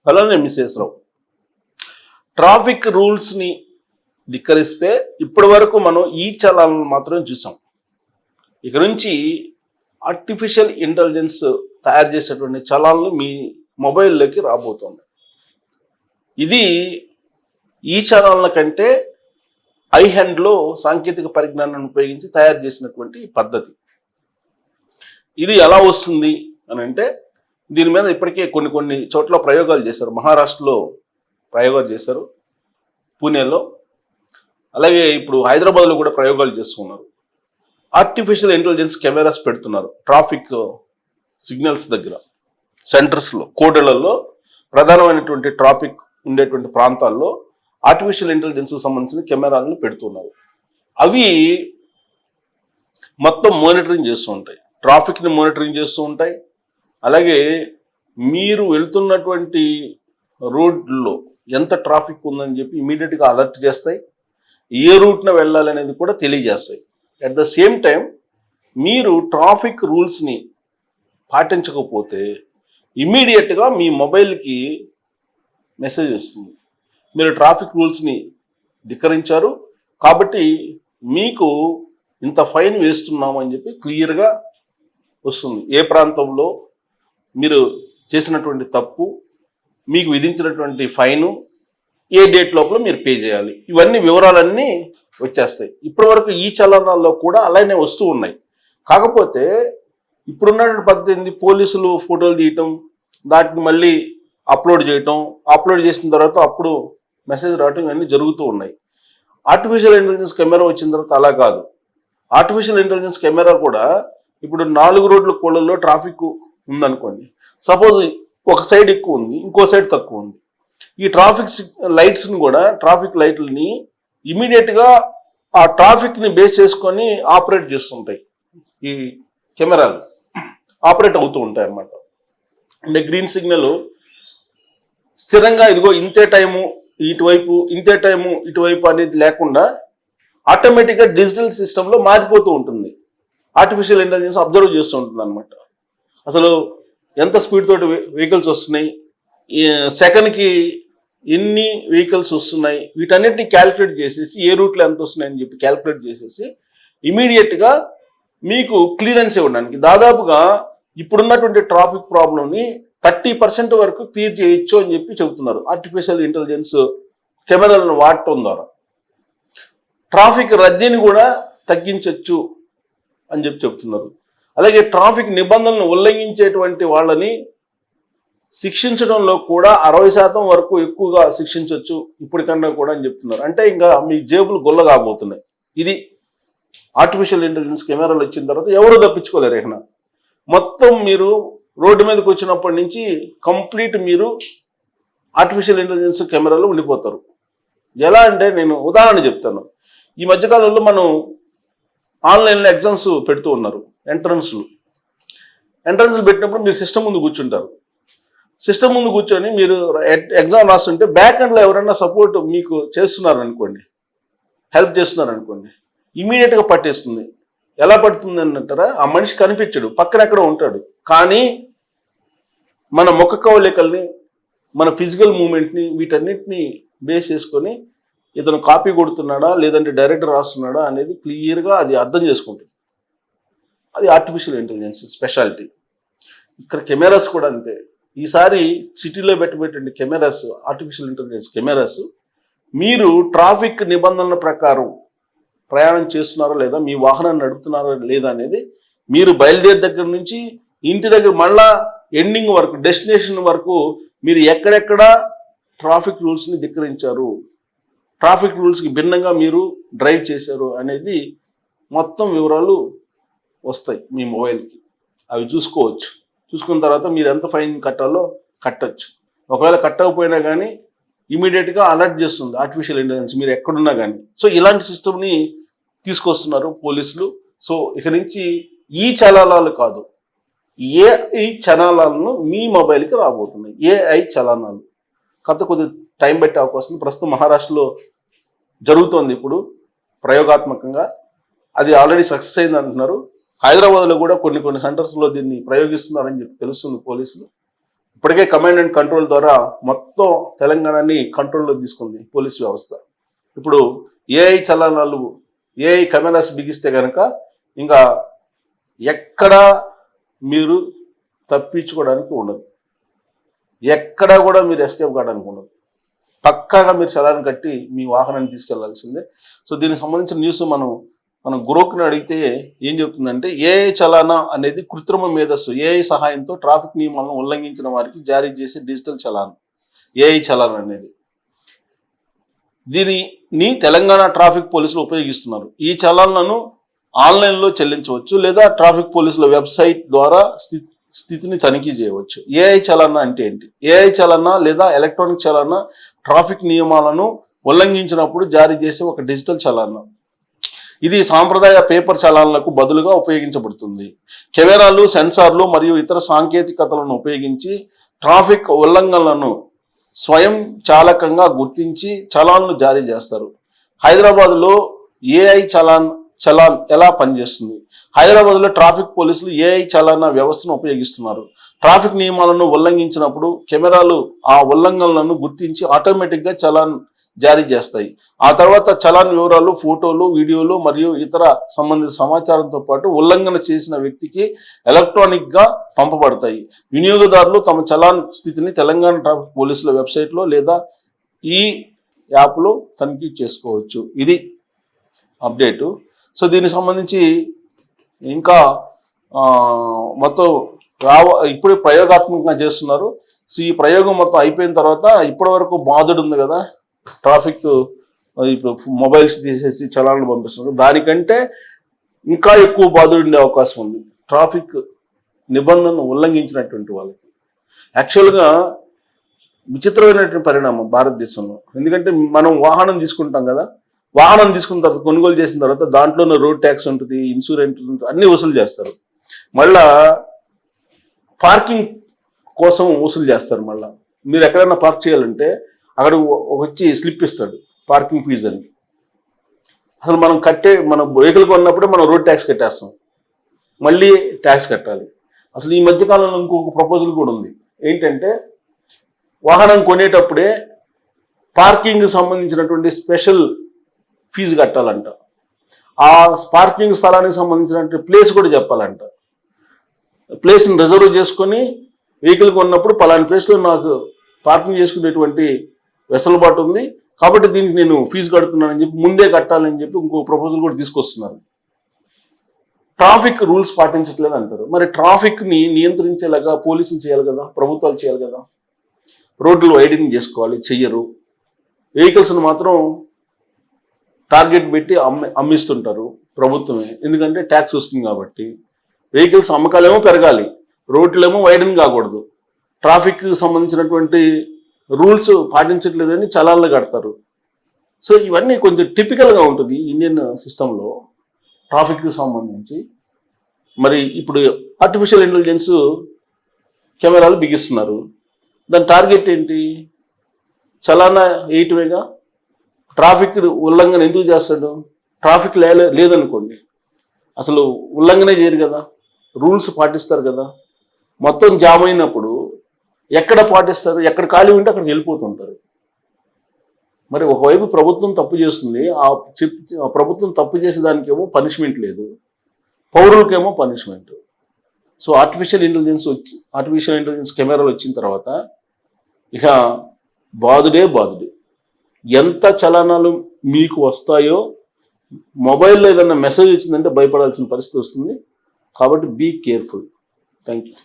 అలానే మిస్సెస్రావు ట్రాఫిక్ రూల్స్ని ధిక్కరిస్తే ఇప్పటి వరకు మనం ఈ చలాలను మాత్రం చూసాం. ఇక నుంచి ఆర్టిఫిషియల్ ఇంటెలిజెన్స్ తయారు చేసేటువంటి చలాలను మీ మొబైల్లోకి రాబోతుంది. ఇది ఈ చలాల కంటే ఐ హ్యాండ్లో సాంకేతిక పరిజ్ఞానాన్ని ఉపయోగించి తయారు చేసినటువంటి పద్ధతి. ఇది ఎలా వస్తుంది అని అంటే దీని మీద ఇప్పటికే కొన్ని చోట్ల ప్రయోగాలు చేశారు. మహారాష్ట్రలో ప్రయోగాలు చేశారు, పూణేలో, అలాగే ఇప్పుడు హైదరాబాద్లో కూడా ప్రయోగాలు చేస్తున్నారు. ఆర్టిఫిషియల్ ఇంటెలిజెన్స్ కెమెరాస్ పెడుతున్నారు ట్రాఫిక్ సిగ్నల్స్ దగ్గర, సెంటర్స్లో, కోడళ్లలో, ప్రధానమైనటువంటి ట్రాఫిక్ ఉండేటువంటి ప్రాంతాల్లో ఆర్టిఫిషియల్ ఇంటెలిజెన్స్కి సంబంధించిన కెమెరాలను పెడుతున్నారు. అవి మొత్తం మానిటరింగ్ చేస్తూ ఉంటాయి, ట్రాఫిక్ని మానిటరింగ్ చేస్తూ ఉంటాయి. అలాగే మీరు వెళ్తున్నటువంటి రోడ్లో ఎంత ట్రాఫిక్ ఉందని చెప్పి ఇమీడియట్గా అలర్ట్ చేస్తాయి. ఏ రూట్న వెళ్ళాలనేది కూడా తెలియజేస్తాయి. అట్ ద సేమ్ టైం మీరు ట్రాఫిక్ రూల్స్ని పాటించకపోతే ఇమీడియట్గా మీ మొబైల్కి మెసేజ్ వస్తుంది, మీరు ట్రాఫిక్ రూల్స్ని ధిక్కరించారు కాబట్టి మీకు ఇంత ఫైన్ వేస్తున్నాము అని చెప్పి క్లియర్గా వస్తుంది. ఏ ప్రాంతంలో మీరు చేసినటువంటి తప్పు, మీకు విధించినటువంటి ఫైను, ఏ డేట్ లోపల మీరు పే చేయాలి, ఇవన్నీ వివరాలన్నీ వచ్చేస్తాయి. ఇప్పటి వరకు ఈ చలనాల్లో కూడా అలానే వస్తూ ఉన్నాయి. కాకపోతే ఇప్పుడున్నటువంటి పద్ధతి ఏంది, పోలీసులు ఫోటోలు తీయటం, దాటిని మళ్ళీ అప్లోడ్ చేయటం, అప్లోడ్ చేసిన తర్వాత అప్పుడు మెసేజ్ రావటం, ఇవన్నీ జరుగుతూ ఉన్నాయి. ఆర్టిఫిషియల్ ఇంటెలిజెన్స్ కెమెరా వచ్చిన తర్వాత అలా కాదు. ఆర్టిఫిషియల్ ఇంటెలిజెన్స్ కెమెరా కూడా ఇప్పుడు 4 రోడ్ల కోళ్ళల్లో ట్రాఫిక్ ఉందనుకోండి, సపోజ్ ఒక సైడ్ ఎక్కువ ఉంది, ఇంకో సైడ్ తక్కువ ఉంది, ఈ ట్రాఫిక్ లైట్స్ని కూడా, ట్రాఫిక్ లైట్లని ఇమీడియట్గా ఆ ట్రాఫిక్ని బేస్ చేసుకొని ఆపరేట్ చేస్తుంటాయి. ఈ కెమెరాలు ఆపరేట్ అవుతూ ఉంటాయి అన్నమాట. అంటే గ్రీన్ సిగ్నల్ స్థిరంగా ఇదిగో ఇంతే టైము ఇటువైపు, ఇంతే టైము ఇటువైపు అనేది లేకుండా ఆటోమేటిక్గా డిజిటల్ సిస్టంలో మారిపోతూ ఉంటుంది. ఆర్టిఫిషియల్ ఇంటెలిజెన్స్ అబ్జర్వ్ చేస్తూ ఉంటుంది అనమాట. అసలు ఎంత స్పీడ్ తోటి వెహికల్స్ వస్తున్నాయి, సెకండ్కి ఎన్ని వెహికల్స్ వస్తున్నాయి, వీటన్నిటిని క్యాలిక్యులేట్ చేసేసి ఏ రూట్లో ఎంత వస్తున్నాయని చెప్పి క్యాలిక్యులేట్ చేసేసి ఇమీడియట్గా మీకు క్లియరెన్స్ ఇవ్వడానికి, దాదాపుగా ఇప్పుడున్నటువంటి ట్రాఫిక్ ప్రాబ్లంని 30% వరకు క్లియర్ చేయొచ్చు అని చెప్పి చెబుతున్నారు. ఆర్టిఫిషియల్ ఇంటెలిజెన్స్ కెమెరాలను వాడటం ద్వారా ట్రాఫిక్ రద్దీని కూడా తగ్గించవచ్చు అని చెప్పి చెప్తున్నారు. అలాగే ట్రాఫిక్ నిబంధనలను ఉల్లంఘించేటువంటి వాళ్ళని శిక్షించడంలో కూడా 60% వరకు ఎక్కువగా శిక్షించవచ్చు ఇప్పటికన్నా కూడా అని చెప్తున్నారు. అంటే ఇంకా మీ జేబులు గొల్ల కాబోతున్నాయి. ఇది ఆర్టిఫిషియల్ ఇంటెలిజెన్స్ కెమెరాలు వచ్చిన తర్వాత ఎవరు తప్పించుకోలేరు. ఇక మొత్తం మీరు రోడ్డు మీదకి వచ్చినప్పటి నుంచి కంప్లీట్ మీరు ఆర్టిఫిషియల్ ఇంటెలిజెన్స్ కెమెరాలో ఉండిపోతారు. ఎలా అంటే నేను ఉదాహరణ చెప్తాను. ఈ మధ్యకాలంలో మనం ఆన్లైన్లో ఎగ్జామ్స్ పెడుతూ ఉన్నారు, ఎంట్రన్స్లు పెట్టినప్పుడు మీరు సిస్టమ్ ముందు కూర్చుంటారు. సిస్టమ్ ముందు కూర్చొని మీరు ఎగ్జామ్ రాస్తుంటే బ్యాక్ ఎండ్లో ఎవరైనా సపోర్ట్ మీకు చేస్తున్నారు అనుకోండి, హెల్ప్ చేస్తున్నారు అనుకోండి, ఇమీడియట్గా పట్టేస్తుంది. ఎలా పడుతుంది అంటారా, ఆ మనిషి కనిపించడు, పక్కన ఎక్కడో ఉంటాడు, కానీ మన ముఖ కవళికల్ని, మన ఫిజికల్ మూమెంట్ని, వీటన్నిటిని బేస్ చేసుకొని ఇతను కాపీ కొడుతున్నాడా లేదంటే డైరెక్ట్ రాస్తున్నాడా అనేది క్లియర్గా అది అర్థం చేసుకుంటుంది. అది ఆర్టిఫిషియల్ ఇంటెలిజెన్స్ స్పెషాలిటీ. ఇక్కడ కెమెరాస్ కూడా అంతే. ఈసారి సిటీలో పెట్టబెట్టే కెమెరాస్, ఆర్టిఫిషియల్ ఇంటెలిజెన్స్ కెమెరాస్, మీరు ట్రాఫిక్ నిబంధనల ప్రకారం ప్రయాణం చేస్తున్నారా లేదా, మీ వాహనాన్ని నడుపుతున్నారా లేదా అనేది మీరు బయలుదేరి దగ్గర నుంచి ఇంటి దగ్గర మళ్ళా ఎండింగ్ వరకు, డెస్టినేషన్ వరకు మీరు ఎక్కడెక్కడ ట్రాఫిక్ రూల్స్ని ధిక్కరించారు, ట్రాఫిక్ రూల్స్కి భిన్నంగా మీరు డ్రైవ్ చేశారు అనేది మొత్తం వివరాలు వస్తాయి మీ మొబైల్కి. అవి చూసుకోవచ్చు. చూసుకున్న తర్వాత మీరు ఎంత ఫైన్ కట్టాలో కట్టచ్చు. ఒకవేళ కట్టకపోయినా కానీ ఇమీడియట్గా అలర్ట్ చేస్తుంది ఆర్టిఫిషియల్ ఇంటెలిజెన్స్, మీరు ఎక్కడున్నా కానీ. సో ఇలాంటి సిస్టమ్ని తీసుకొస్తున్నారు పోలీసులు. సో ఇక నుంచి ఈ చలానాలు కాదు, ఏఐ చలానాలను మీ మొబైల్కి రాబోతున్నాయి. ఏఐ చలానాలు కాకపోతే కొద్దిగా టైం పెట్టే అవకాశం. ప్రస్తుతం మహారాష్ట్రలో జరుగుతోంది ఇప్పుడు ప్రయోగాత్మకంగా, అది ఆల్రెడీ సక్సెస్ అయింది అంటున్నారు. హైదరాబాద్లో కూడా కొన్ని సెంటర్స్లో దీన్ని ప్రయోగిస్తున్నారని చెప్పి తెలుస్తుంది పోలీసులు. ఇప్పటికే కమాండ్ అండ్ కంట్రోల్ ద్వారా మొత్తం తెలంగాణని కంట్రోల్లో తీసుకుంది పోలీస్ వ్యవస్థ. ఇప్పుడు ఏఐ చలనాలు, ఏఐ కెమెరాస్ బిగిస్తే కనుక ఇంకా ఎక్కడా మీరు తప్పించుకోవడానికి ఉండదు, ఎక్కడా కూడా మీరు ఎస్కేప్ కావడానికి ఉండదు. పక్కాగా మీరు చలాన్ని కట్టి మీ వాహనాన్ని తీసుకెళ్లాల్సిందే. సో దీనికి సంబంధించిన న్యూస్ మనం గురోక్ని అడిగితే ఏం చెప్తుందంటే, ఏఐ చలానా అనేది కృత్రిమ మేధస్సు, ఏఐ సహాయంతో ట్రాఫిక్ నియమాలను ఉల్లంఘించిన వారికి జారీ చేసే డిజిటల్ చలాన్ ఏఐ చలాన్ అనేది. దీనిని తెలంగాణ ట్రాఫిక్ పోలీసులు ఉపయోగిస్తున్నారు. ఈ చలాన్లను ఆన్లైన్లో చెల్లించవచ్చు లేదా ట్రాఫిక్ పోలీసుల వెబ్సైట్ ద్వారా స్థితిని తనిఖీ చేయవచ్చు. ఏఐ చలానా అంటే ఏంటి? ఏఐ చలానా లేదా ఎలక్ట్రానిక్ చలానా ట్రాఫిక్ నియమాలను ఉల్లంఘించినప్పుడు జారీ చేసే ఒక డిజిటల్ చలానా. ఇది సాంప్రదాయ పేపర్ చలాన్లకు బదులుగా ఉపయోగించబడుతుంది. కెమెరాలు, సెన్సార్లు మరియు ఇతర సాంకేతికతలను ఉపయోగించి ట్రాఫిక్ ఉల్లంఘనలను స్వయం చాలకంగా గుర్తించి చలాన్లు జారీ చేస్తారు. హైదరాబాద్లో ఏఐ చలాన్ ఎలా పనిచేస్తుంది? హైదరాబాద్లో ట్రాఫిక్ పోలీసులు ఏఐ చలానా వ్యవస్థను ఉపయోగిస్తున్నారు. ట్రాఫిక్ నియమాలను ఉల్లంఘించినప్పుడు కెమెరాలు ఆ ఉల్లంఘనలను గుర్తించి ఆటోమేటిక్గా చలాన్ జారీ చేస్తాయి. ఆ తర్వాత చలాన్ వివరాలు, ఫోటోలు, వీడియోలు మరియు ఇతర సంబంధిత సమాచారంతో పాటు ఉల్లంఘన చేసిన వ్యక్తికి ఎలక్ట్రానిక్గా పంపబడతాయి. వినియోగదారులు తమ చలాన్ స్థితిని తెలంగాణ ట్రాఫిక్ పోలీసుల వెబ్సైట్లో లేదా ఈ యాప్లో తనిఖీ చేసుకోవచ్చు. ఇది అప్డేటు. సో దీనికి సంబంధించి ఇంకా మొత్తం ఇప్పుడే ప్రయోగాత్మకంగా చేస్తున్నారు. సో ఈ ప్రయోగం మొత్తం అయిపోయిన తర్వాత ఇప్పటి వరకు బాధుడు ఉంది కదా, ట్రాఫిక్ ఇప్పుడు మొబైల్స్ తీసేసి చలాన్లు పంపిస్తున్నారు, దానికంటే ఇంకా ఎక్కువ బాధుడు ఉండే అవకాశం ఉంది ట్రాఫిక్ నిబంధనలు ఉల్లంఘించినటువంటి వాళ్ళకి. యాక్చువల్గా విచిత్రమైనటువంటి పరిణామం భారతదేశంలో. ఎందుకంటే మనం వాహనం తీసుకుంటాం కదా, వాహనం తీసుకున్న తర్వాత కొనుగోలు చేసిన తర్వాత దాంట్లోనే రోడ్ ట్యాక్స్ ఉంటుంది, ఇన్సూరెన్స్ ఉంటుంది, అన్నీ వసూలు చేస్తారు. మళ్ళా పార్కింగ్ కోసం వసూలు చేస్తారు. మళ్ళీ మీరు ఎక్కడైనా పార్క్ చేయాలంటే అక్కడ వచ్చి స్లిప్ ఇస్తాడు పార్కింగ్ ఫీజు అని. అసలు మనం వెహికల్ కొన్నప్పుడే మనం రోడ్ ట్యాక్స్ కట్టేస్తాం, మళ్ళీ ట్యాక్స్ కట్టాలి. అసలు ఈ మధ్యకాలంలో ఇంకొక ప్రపోజల్ కూడా ఉంది. ఏంటంటే వాహనం కొనేటప్పుడే పార్కింగ్ సంబంధించినటువంటి స్పెషల్ ఫీజు కట్టాలంట. ఆ పార్కింగ్ స్థలానికి సంబంధించినటువంటి ప్లేస్ కూడా చెప్పాలంట. ప్లేస్ని రిజర్వ్ చేసుకొని వెహికల్ కొన్నప్పుడు పలాని ప్లేస్లో నాకు పార్కింగ్ చేసుకునేటువంటి వెసులుబాటు ఉంది కాబట్టి దీనికి నేను ఫీజు కడుతున్నానని చెప్పి ముందే కట్టాలని చెప్పి ఇంకో ప్రపోజల్ కూడా తీసుకొస్తున్నారు. ట్రాఫిక్ రూల్స్ పాటించట్లేదు అంటారు. మరి ట్రాఫిక్ని నియంత్రించేలాగా పోలీసులు చేయాలి కదా, ప్రభుత్వాలు చేయాలి కదా. రోడ్లు వైడనింగ్ చేసుకోవాలి, చెయ్యరు. వెహికల్స్ని మాత్రం టార్గెట్ పెట్టి అమ్మిస్తుంటారు ప్రభుత్వమే, ఎందుకంటే ట్యాక్స్ వస్తుంది కాబట్టి. వెహికల్స్ అమ్మకాలేమో పెరగాలి, రోడ్లేమో వైడన్ కాకూడదు. ట్రాఫిక్ సంబంధించినటువంటి రూల్స్ పాటించట్లేదని చలాన్లు కడతారు. సో ఇవన్నీ కొంచెం టిపికల్గా ఉంటుంది ఇండియన్ సిస్టంలో ట్రాఫిక్కి సంబంధించి. మరి ఇప్పుడు ఆర్టిఫిషియల్ ఇంటెలిజెన్స్ కెమెరాలు బిగిస్తున్నారు. దాని టార్గెట్ ఏంటి? చలానా వేయటమేగా. ట్రాఫిక్ ఉల్లంఘన ఎందుకు చేస్తాడు? ట్రాఫిక్ లేదనుకోండి, అసలు ఉల్లంఘనే చేయరు కదా, రూల్స్ పాటిస్తారు కదా. మొత్తం జామ్ అయినప్పుడు ఎక్కడ పాటిస్తారు? ఎక్కడ ఖాళీ ఉంటే అక్కడికి వెళ్ళిపోతుంటారు. మరి ఒకవైపు ప్రభుత్వం తప్పు చేస్తుంది, ఆ ప్రభుత్వం తప్పు చేసేదానికేమో పనిష్మెంట్ లేదు, పౌరులకేమో పనిష్మెంట్. సో ఆర్టిఫిషియల్ ఇంటెలిజెన్స్ కెమెరాలు వచ్చిన తర్వాత ఇక బాధుడే. ఎంత చలనాలు మీకు వస్తాయో, మొబైల్లో ఏదైనా మెసేజ్ వచ్చిందంటే భయపడాల్సిన పరిస్థితి వస్తుంది. కాబట్టి బీ కేర్ఫుల్. Thank you.